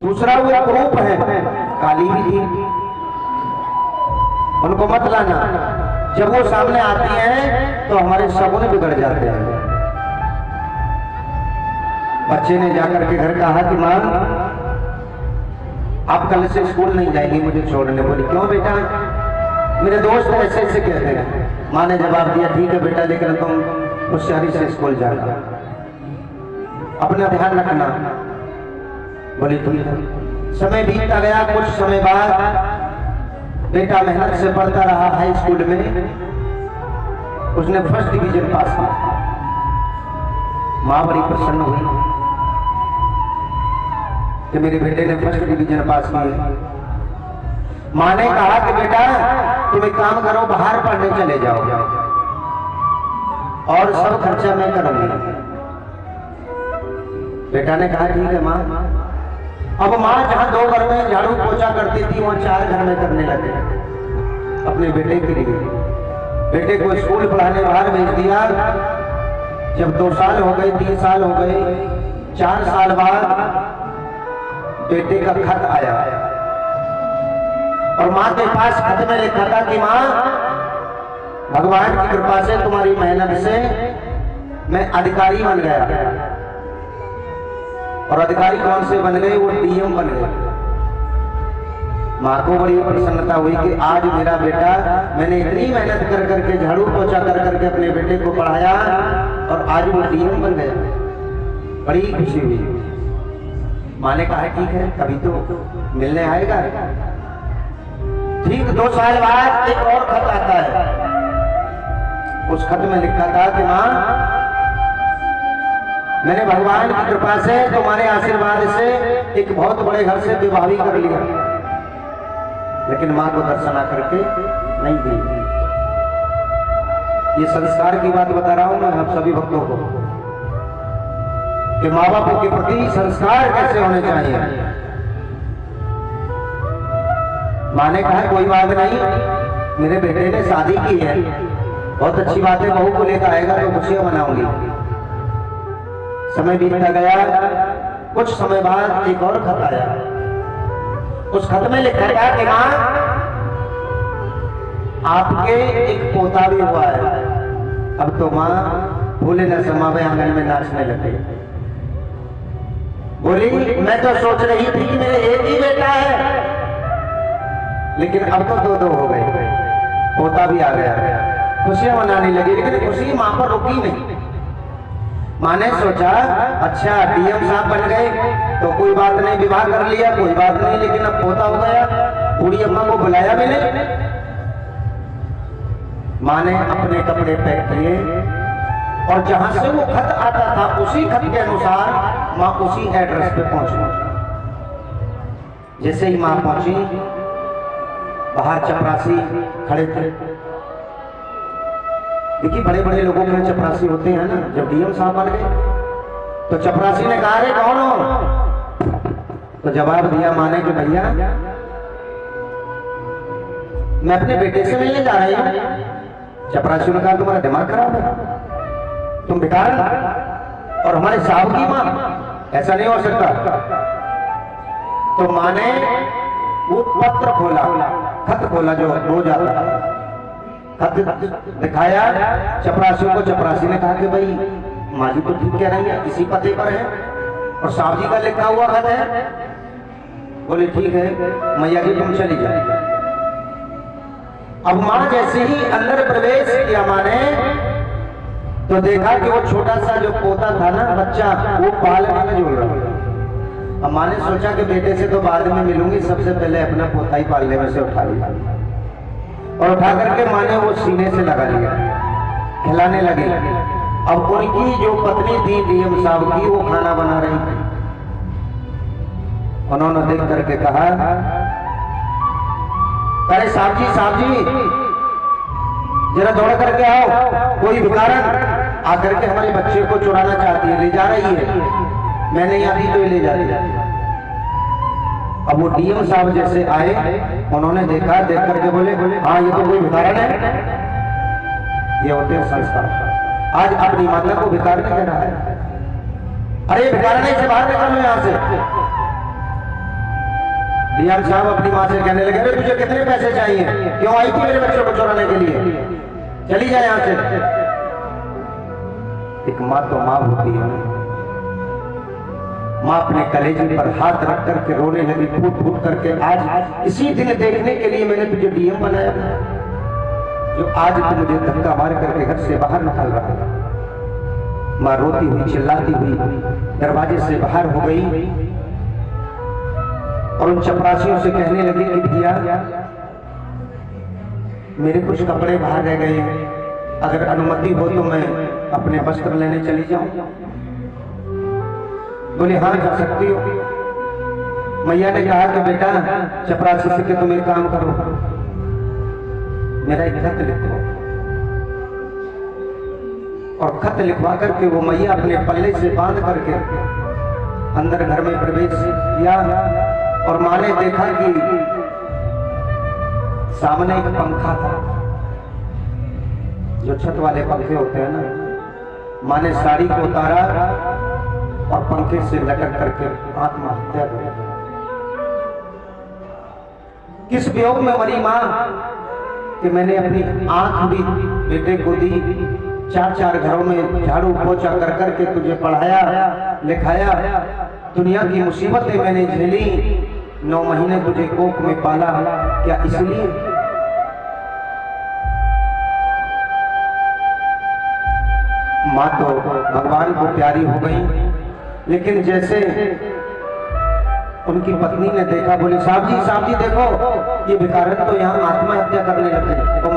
दूसरा वो क्रूप है, काली भी थी, उनको मत लाना। जब वो सामने आती हैं तो हमारे शगुन बिगड़ जाते हैं। बच्चे ने जाकर के घर कहा कि माँ आप कल से स्कूल नहीं जाएंगे मुझे छोड़ने। बोली क्यों बेटा? मेरे दोस्त ऐसे ऐसे कहते हैं। माँ ने जवाब दिया ठीक है बेटा, लेकिन तुम होशियारी से स्कूल जाना, अपना ध्यान रखना। बोली ठीक है। समय बीतता गया। कुछ समय बाद बेटा मेहनत से पढ़ता रहा हाई स्कूल में, उसने फर्स्ट डिवीजन पास किया। माँ बड़ी प्रसन्न हुई कि मेरे बेटे ने फर्स्ट डिवीजन पास किया। माँ ने कहा कि बेटा तुम एक काम करो, बाहर पढ़ने चले जाओ और सब खर्चा मैं करूंगी। बेटा ने कहा ठीक है माँ। अब माँ जहां 2 घर में झाड़ू पोछा करती थी वहां 4 घर में करने लगे अपने बेटे के लिए। बेटे को स्कूल पढ़ाने बाहर भेज दिया। जब 2 साल हो गए, 3 साल हो गए, 4 साल बाद बेटे का खत आया और माँ के पास खत में लिखा था कि माँ भगवान की कृपा से तुम्हारी मेहनत से मैं अधिकारी बन गया। और अधिकारी कौन से बन गए? वो डीएम बन गए। माँ को बड़ी प्रसन्नता हुई कि आज मेरा बेटा, मैंने इतनी मेहनत कर करके झाड़ू पोछा कर करके अपने बेटे को पढ़ाया और आज वो डीएम बन गया। बड़ी खुशी हुई। माँ ने कहा ठीक है कभी तो मिलने आएगा। ठीक 2 साल बाद एक और खत आता है। उस खत में लिखा था कि माँ मैंने भगवान की कृपा से तुम्हारे आशीर्वाद से एक बहुत बड़े घर से विवाह भी कर लिया, लेकिन माँ को दर्शन करके नहीं दी। ये संस्कार की बात बता रहा हूं मैं आप सभी भक्तों को कि माँ बाप के प्रति संस्कार कैसे होने चाहिए। माँ ने कहा कोई बात नहीं, मेरे बेटे ने शादी की है, बहुत अच्छी बात है, बहू को लेकर आएगा तो खुशियां मनाऊंगी। समय बीतता गया। कुछ समय बाद एक और खत आया। उस खत में लिखा था कि माँ आपके एक पोता भी हुआ है। अब तो माँ भूले न समावे आंगन में नाचने लगे। बोली मैं तो सोच रही थी कि मेरे एक ही बेटा है, लेकिन अब तो 2-2 हो गए, पोता भी आ गया। खुशियां मनाने लगी, लेकिन खुशी माँ पर रुकी नहीं। माँ ने सोचा अच्छा डीएम साहब बन गए तो कोई बात नहीं, विवाह कर लिया कोई बात नहीं, लेकिन अब पोता हो गया, बूढ़ी अम्मा को बुलाया भी नहीं। माँ ने अपने कपड़े पैक किए और जहां से वो खत आता था उसी खत के अनुसार माँ उसी एड्रेस पे पहुंची। जैसे ही माँ पहुंची, बाहर चपरासी खड़े थे। देखिए बड़े बड़े लोगों में चपरासी होते हैं ना। जब डीएम साहब बन गए तो चपरासी ने कहा अरे कौन हो? तो जवाब दिया माँ ने कि भैया मैं अपने बेटे से मिलने जा रही हूँ। चपरासी ने कहा तुम्हारा दिमाग खराब है, तुम बेकार और हमारे साहब की माँ, ऐसा नहीं हो सकता। तो माँ ने वो पत्र खोला, खत खोला जो रोज आता है, खत दिखाया चपरासी को। चपरासी ने कहा कि भाई माँ जी तो ठीक कह रही है, इसी पते पर है और साहब जी का लिखा हुआ खत है। बोले ठीक है मैया जी तुम चली जाए। अब माँ जैसे ही अंदर प्रवेश किया माँ ने तो देखा कि वो छोटा सा जो पोता था ना बच्चा, वो पालने में झूल रहा। अब माँ ने सोचा कि बेटे से तो बाद में मिलूंगी, सबसे पहले अपना पोता ही पालने में से उठा लिया और उठा करके माँ ने वो सीने से लगा लिया, खिलाने लगी। अब उनकी जो पत्नी थी डीएम साहब की, वो खाना बना रही थी। उन्होंने देख करके कहा अरे साहब जी जरा दौड़ करके आओ, कोई भिखारन आकर के हमारे बच्चे को चुराना चाहती है, ले जा रही है, मैं नहीं आती तो ये ले जा रही है। अब वो डीएम साहब जैसे आए, उन्होंने देखा, देख करके बोले हाँ ये तो कोई भिखारन है। ये होते हैं संस्कार। आज अपनी माता को भिखारन कह रहा है, अरे भिखारन से बाहर निकलो यहाँ से। दियान साहब अपनी माँ से कहने लगे, अरे तुझे कितने पैसे चाहिए, क्यों आई थी मेरे बच्चों को चुराने के लिए, चली जाए यहां से। एक माँ तो माँ होती है। माँ अपने कलेजे पर हाथ रख करके रोने लगी, फूट फूट करके। आज इसी दिन देखने के लिए मैंने तुझे डीएम बनाया, जो आज तू मुझे धक्का मार करके घर से बाहर निकाल रहा है। माँ रोती हुई चिल्लाती हुई दरवाजे से बाहर हो गई और उन चपरासियों से कहने लगी कि भैया मेरे कुछ कपड़े बाहर रह गए हैं, अगर अनुमति हो तो मैं अपने वस्त्र लेने चली जाऊं। बोले हाँ जा सकती हो। मैया ने कहा कि बेटा चपरासी से कि तुम एक काम करो, मेरा एक खत लिखो। और खत लिखवा करके वो मैया अपने पल्ले से बांध करके अंदर घर में प्रवेश किया। और माँ ने देखा कि सामने एक पंखा था, जो छत वाले पंखे होते हैं ना। माँ ने साड़ी को उतारा और पंखे से लटक करके आत्महत्या कर दी। किस वियोग में मरी माँ कि मैंने अपनी आंख भी बेटे को दी, चार चार घरों में झाड़ू पोछा कर करके तुझे पढ़ाया लिखाया, दुनिया की मुसीबतें मैंने झेली, 9 महीने तुझे कोख में पाला, क्या इसलिए? माँ तो भगवान को प्यारी हो गई, लेकिन जैसे उनकी पत्नी ने देखा, बोली साहब जी देखो ये भिखारन तो यहाँ आत्महत्या करने लगे। तो